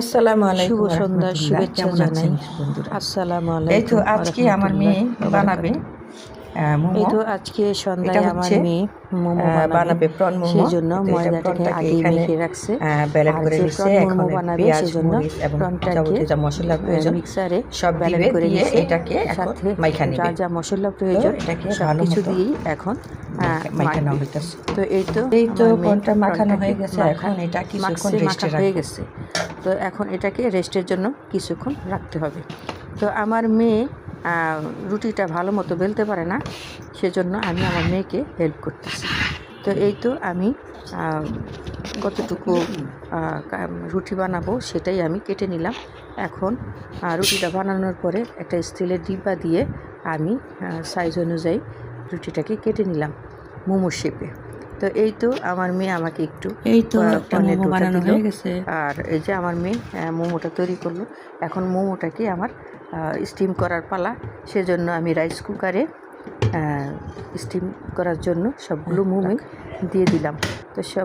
আসসালামু শুভ আলাইকুম সন্ধ্যার রহমতুল্লাহ। শুভেচ্ছা কেমন জানাই। আছেন বন্ধুরা? আসসালামু এই তো আলাইকুম আজকে আমার মেয়ে বানাবে এই মোমো। তো আজকে এটা সন্ধ্যায় আমার হচ্ছে মেয়ে মোমো বানাবে। বানাবে প্রন মোমো। সেজন্য তো এটা ময়দাটাকে প্রনটাকে আগেই এখানে মেখে রাখছে। ব্লেন্ড আর করে যে নিচ্ছে। প্রন এখন মোমো বানাবে পেঁয়াজ সেজন্য মরিচ এবং প্রনটাকে যাবতীয় যা মশলা প্রয়োজন মিক্সারে সব ব্লেন্ড দিবে, করে দিয়ে নিছে। এটাকে এখন সাথে মাইখা যা নিবে। যা মশলা তো প্রয়োজন এটাকে সব ভালো কিছু মতো দিয়েই এখন মাইখা মাখবে। নেওয়া হইতেছে। তো এই তো আমার মেয়ে প্রনটা মাখানো প্রনটাকে হয়ে গেছে। এখন এটা কিছুক্ষণ মাখা রেস্টে হয়ে রাখবো। গেছে। তো এখন এটাকে রেস্টের জন্য কিছুক্ষণ রাখতে হবে। তো আমার মেয়ে রুটিটা ভালো মতো বেলতে পারে না, সেজন্য আমি আমার মেয়েকে হেল্প করতেছি। তো এই তো আমি কতটুকু রুটি বানাবো সেটাই আমি কেটে নিলাম। এখন রুটিটা বানানোর পরে একটা স্টিলের ডিব্বা দিয়ে আমি সাইজ অনুযায়ী রুটিটাকে কেটে নিলাম মোমো শেপে। তো এই তো আমার মেয়ে আমাকে একটু পনের মোমো ডোটা বানানো দিল। হয়ে গেছে। আর এই যে আমার মেয়ে মোমোটা তৈরি করলো। এখন মোমোটাকে আমার স্টিম করার পালা। সেজন্য আমি রাইস কুকারে স্টিম করার জন্য সবগুলো মোমো দিয়ে দিলাম। তো সব